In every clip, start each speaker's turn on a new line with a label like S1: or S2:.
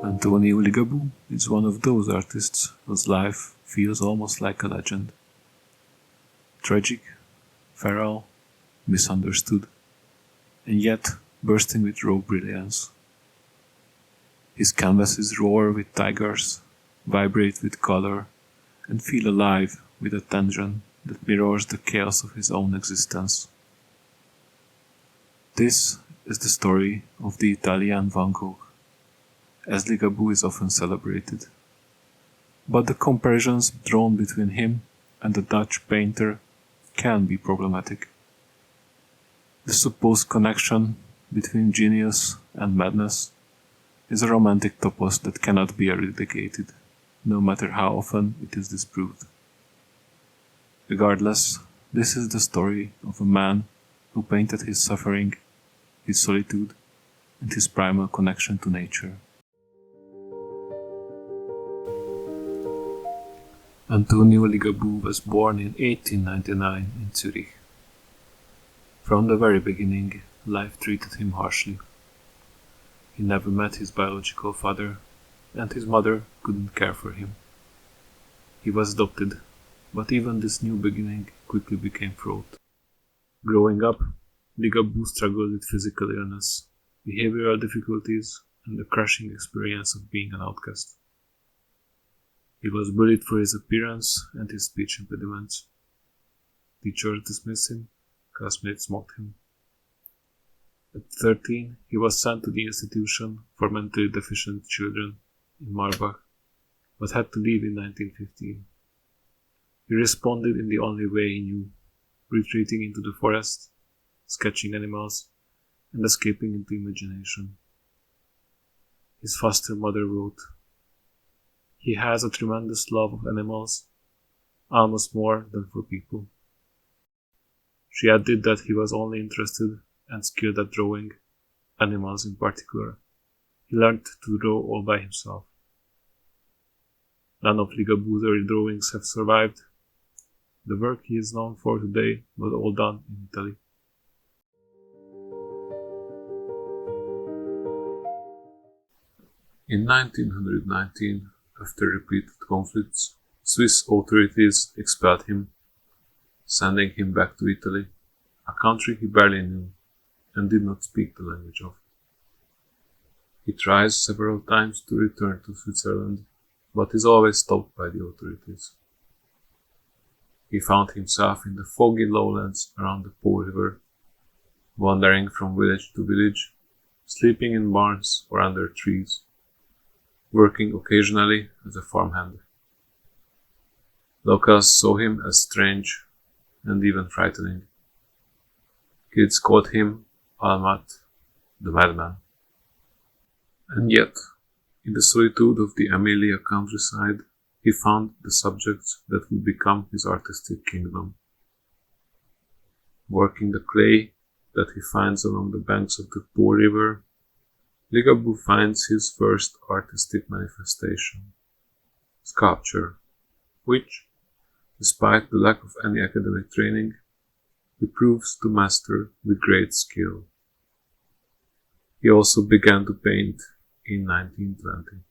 S1: Antonio Ligabue is one of those artists whose life feels almost like a legend. Tragic, feral, misunderstood, and yet bursting with raw brilliance. His canvases roar with tigers, vibrate with color, and feel alive with a tension that mirrors the chaos of his own existence. This is the story of the Italian Van Gogh, as Ligabue is often celebrated. But the comparisons drawn between him and the Dutch painter can be problematic. The supposed connection between genius and madness is a romantic topos that cannot be eradicated, no matter how often it is disproved. Regardless, this is the story of a man who painted his suffering, his solitude, and his primal connection to nature. Antonio Ligabue was born in 1899 in Zurich. From the very beginning, life treated him harshly. He never met his biological father, and his mother couldn't care for him. He was adopted, but even this new beginning quickly became fraught. Growing up, Ligabue struggled with physical illness, behavioral difficulties, and the crushing experience of being an outcast. He was bullied for his appearance and his speech impediments. Teachers dismissed him, classmates mocked him. At 13, he was sent to the institution for mentally deficient children in Marbach, but had to leave in 1915. He responded in the only way he knew, retreating into the forest, sketching animals, and escaping into imagination. His foster mother wrote, "He has a tremendous love of animals, almost more than for people." She added that he was only interested and skilled at drawing, animals in particular. He learned to draw all by himself. None of Ligabue's early drawings have survived. The work he is known for today was all done in Italy. In 1919, after repeated conflicts, Swiss authorities expelled him, sending him back to Italy, a country he barely knew and did not speak the language of. He tries several times to return to Switzerland, but is always stopped by the authorities. He found himself in the foggy lowlands around the Po River, wandering from village to village, sleeping in barns or under trees, working occasionally as a farmhand. Locals saw him as strange and even frightening. Kids called him Almat, the madman. And yet, in the solitude of the Amelia countryside, he found the subjects that would become his artistic kingdom. Working the clay that he finds along the banks of the Po River, Ligabue finds his first artistic manifestation, sculpture, which, despite the lack of any academic training, he proves to master with great skill. He also began to paint in 1920.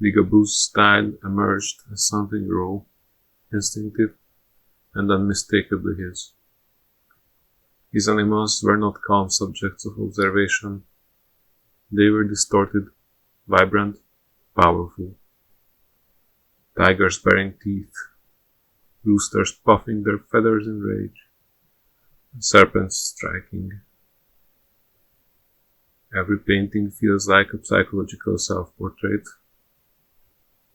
S1: Ligabue's style emerged as something raw, instinctive, and unmistakably his. His animals were not calm subjects of observation. They were distorted, vibrant, powerful. Tigers baring teeth, roosters puffing their feathers in rage, and serpents striking. Every painting feels like a psychological self-portrait.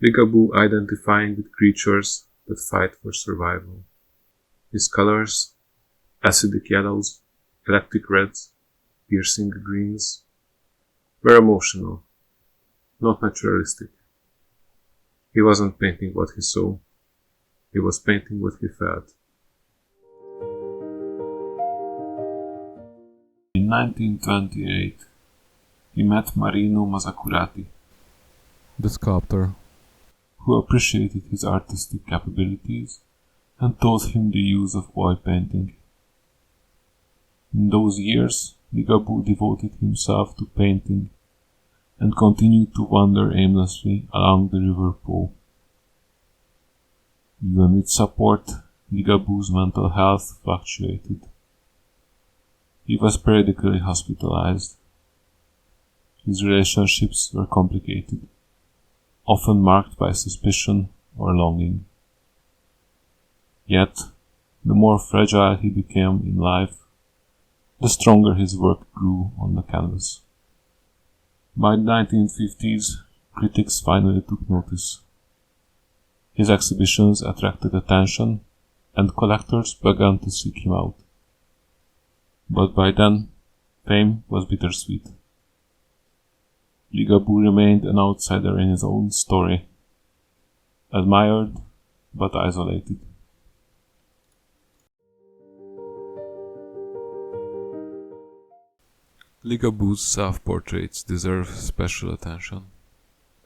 S1: Ligabue identifying with creatures that fight for survival. His colors, acidic yellows, electric reds, piercing greens, were emotional, not naturalistic. He wasn't painting what he saw, he was painting what he felt. In 1928, he met Marino Mazzacurati, the sculptor, who appreciated his artistic capabilities and taught him the use of oil painting. In those years, Ligabue devoted himself to painting and continued to wander aimlessly along the River Po. Even with support, Ligabue's mental health fluctuated. He was periodically hospitalized. His relationships were complicated, often marked by suspicion or longing. Yet, the more fragile he became in life, the stronger his work grew on the canvas. By the 1950s, critics finally took notice. His exhibitions attracted attention, and collectors began to seek him out. But by then, fame was bittersweet. Ligabue remained an outsider in his own story, admired but isolated. Ligabue's self-portraits deserve special attention.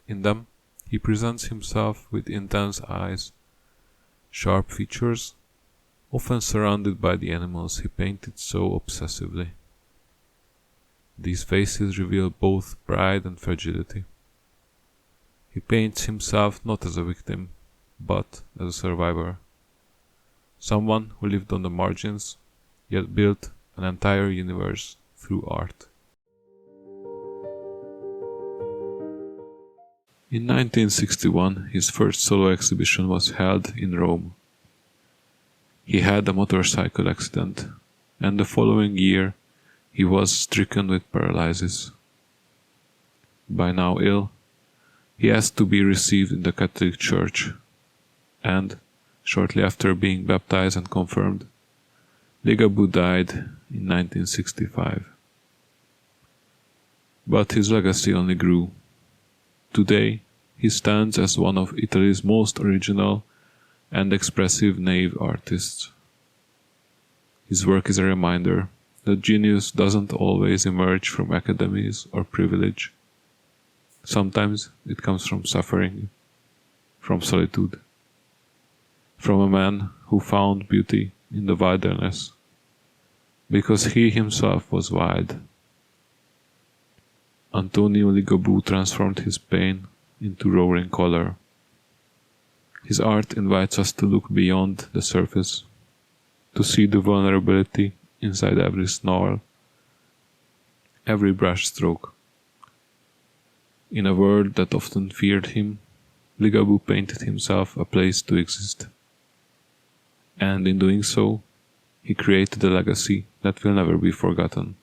S1: In them, he presents himself with intense eyes, sharp features, often surrounded by the animals he painted so obsessively. These faces reveal both pride and fragility. He paints himself not as a victim, but as a survivor, someone who lived on the margins, yet built an entire universe through art. In 1961, his first solo exhibition was held in Rome. He had a motorcycle accident, and the following year he was stricken with paralysis. By now ill, he asked to be received in the Catholic Church, and, shortly after being baptized and confirmed, Ligabue died in 1965. But his legacy only grew. Today, he stands as one of Italy's most original and expressive naive artists. His work is a reminder that genius doesn't always emerge from academies or privilege. Sometimes it comes from suffering, from solitude, from a man who found beauty in the wilderness, because he himself was wild. Antonio Ligabue transformed his pain into roaring color. His art invites us to look beyond the surface, to see the vulnerability inside every snarl, every brush stroke. In a world that often feared him, Ligabue painted himself a place to exist. And in doing so, he created a legacy that will never be forgotten.